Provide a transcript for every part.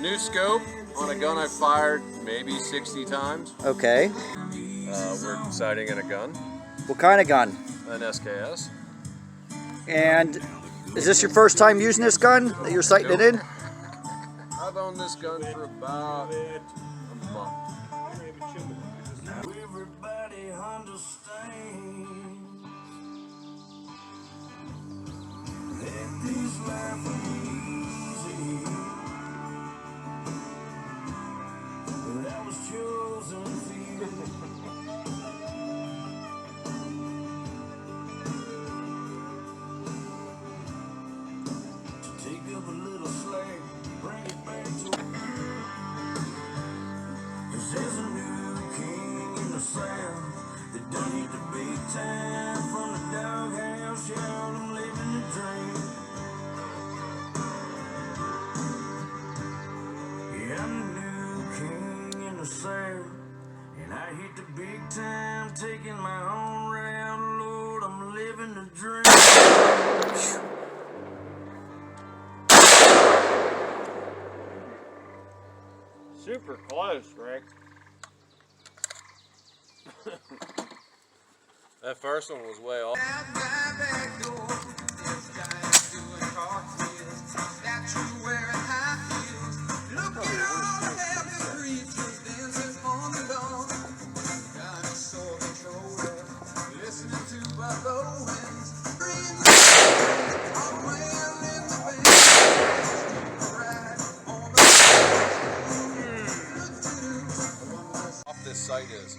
New scope on a gun I've fired maybe 60 times. Okay. We're sighting in a gun. What kind of gun? An SKS. And is this your first time using this gun that you're sighting it in? I've owned this gun for about a month. Everybody understands that this life ain't easy. That was chosen for you. To take up a little slack, bring it back to. 'Cause there's a new king in the south that done hit the big time from the doghouse. Y'all, I'm living the dream. Yeah, I'm the new king in the south, and I hit the big time, taking my own route. Lord, I'm living the dream. Super close, Rick. That first one was way off. This sight is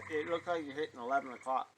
It looked like you're hitting 11 o'clock.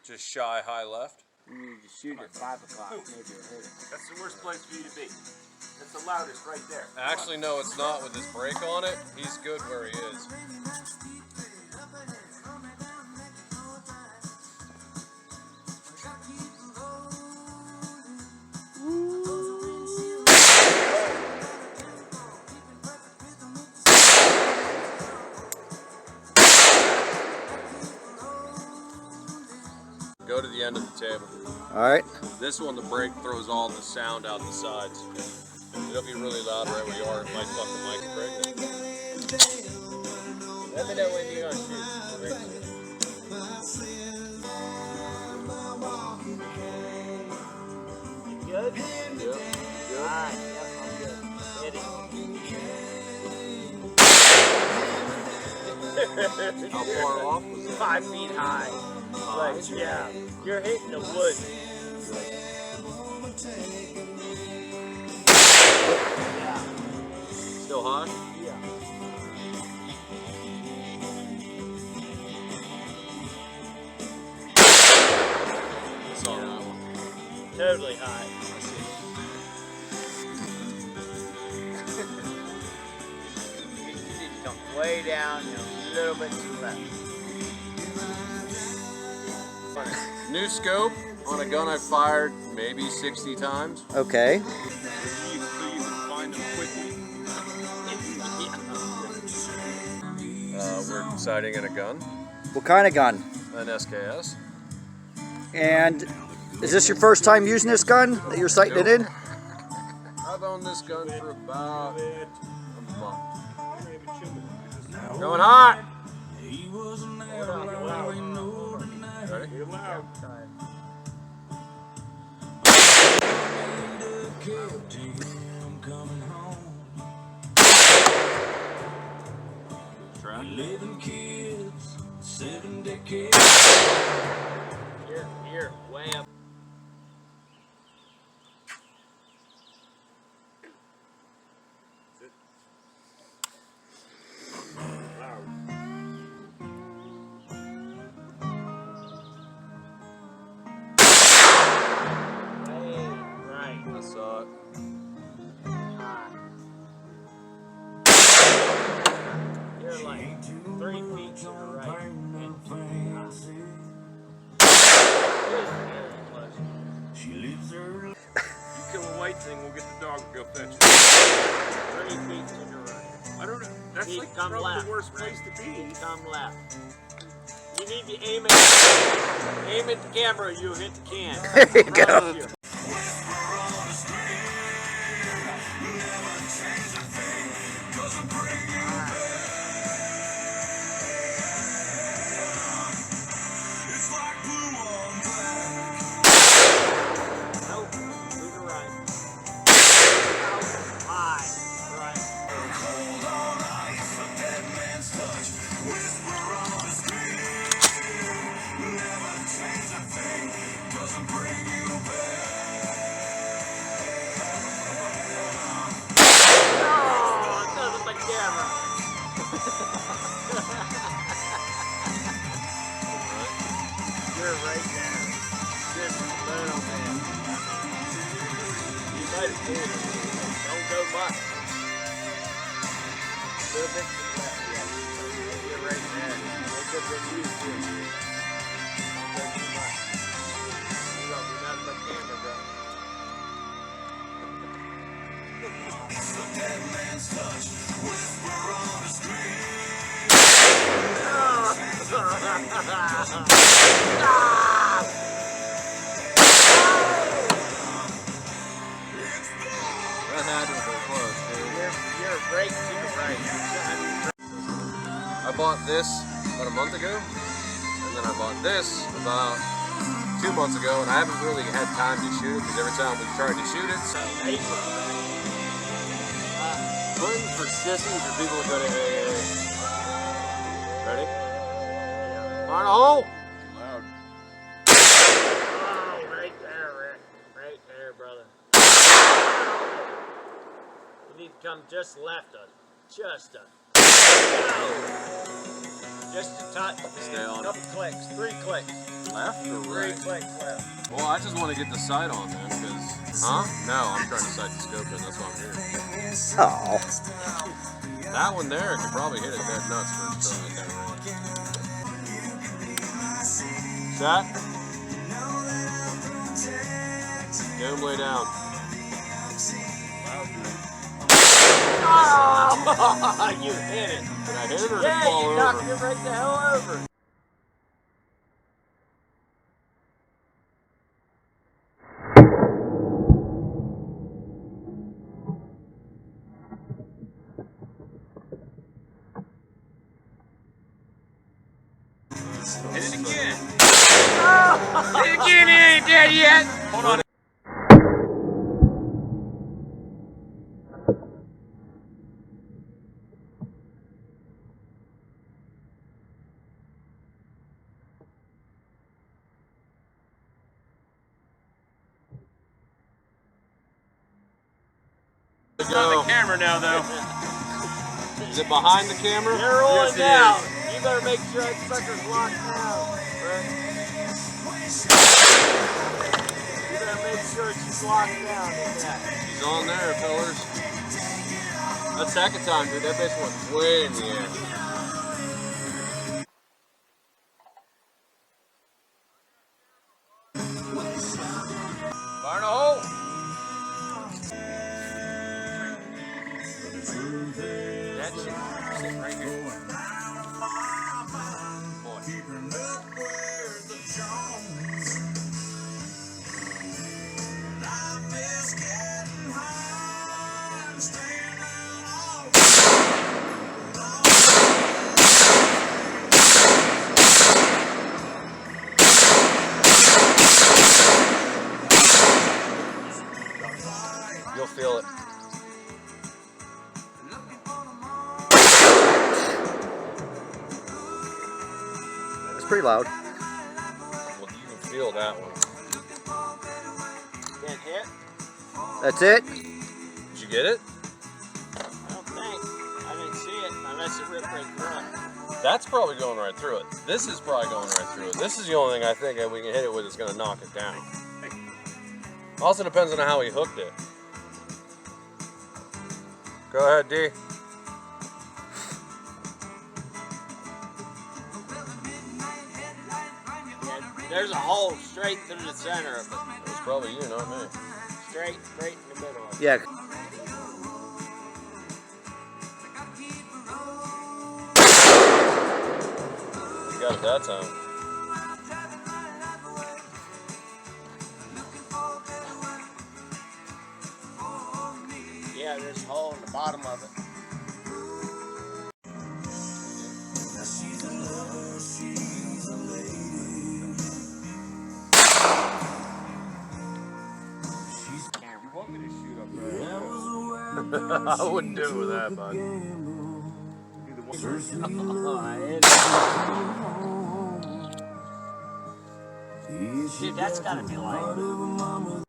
just shy high left. You need to shoot at 5 o'clock. Maybe you'll hit it. That's the worst place for you to be. That's the loudest right there. Actually, no, it's not with his brake on it. He's good where he is. Go to the end of the table. All right. This one, the brake throws all the sound out the sides. It'll be really loud right where you are. It might fuck the mic pregnant. Let me know when you're going to shoot. Good? Yeah. Alright, yep, I'm good. Hit it. How far off was it? 5 feet high. Like, yeah, you're hitting the wood. Yeah. Still high? Yeah. It's on that one. Totally high. You need to come way down and a little bit to the left. New scope on a gun I've fired maybe 60 times. Okay. So you can find them quickly. We're sighting in a gun. What kind of gun? An SKS. And is this your first time using this gun that you're sighting it in? I've owned this gun for about a month. Going hot! He wasn't there alone, we know tonight. Ready? You're loud. I'm coming home. Try. 11 kids, 7 decades. Here, way up. Right. I saw it. You're like 3 feet to the right. She lives her life. You kill a white thing, we'll get the dog to go fetch it. 3 feet to your right. I don't know. That's Keep like come probably left. the worst place to be. Come left. You need to aim at the camera. You hit the can. There you go. Front of you. Never change. You're right there. Just a little bit. You might have pulled it. Don't go much. A little bit to the left, yeah. You're right there. Look up in you, too. Don't go too much. You don't do nothing but camera, bro. That had to have been close, dude. You're right to the right. I bought this about a month ago, and then I bought this about 2 months ago, and I haven't really had time to shoot it because every time we tried to shoot it, Hunting for sissies or people who go to AA. ready? Fire in the hole! Loud. Oh, right there, Rick. Right there, brother. You need to come just left of it. Just a. Just a touch. Stay on it. Couple clicks. 3 clicks. Left or 3 right? clicks left. Well, I just want to get the sight on, man, because... Huh? No, I'm trying to sight the scope in, that's why I'm here. Oh. That one there could probably hit it dead nuts first try at that range. Set. Doom, lay down. Oh, you hit it. Did I hit it or did it Yeah, fall you over? knocked it right the hell over. Hit it again. Hit it again, it ain't dead yet. Hold on. It's on the camera now, though. Is it behind the camera? They're rolling Yes, it down. is. You better make sure that sucker's locked down. Right? You better make sure she's locked down in that. She's on there, fellers. That second time, dude, that bitch went way in the air. Fire in the hole. That shit sitting right here. Boy. You'll feel it. It's pretty loud. Well, you can feel that one. Get hit? That's it? Did you get it? I don't think. I didn't see it unless it ripped right through it. That's probably going right through it. This is probably going right through it. This is the only thing I think that we can hit it with that's going to knock it down. Also depends on how he hooked it. Go ahead, D. Yeah, there's a hole straight through the center of it. It was probably you, not me. Straight in the middle of it. Yeah. You got it that time. Yeah, there's a hole in the bottom of it. You want me to shoot up there? I wouldn't do it with that, bud. Dude, that's gotta be like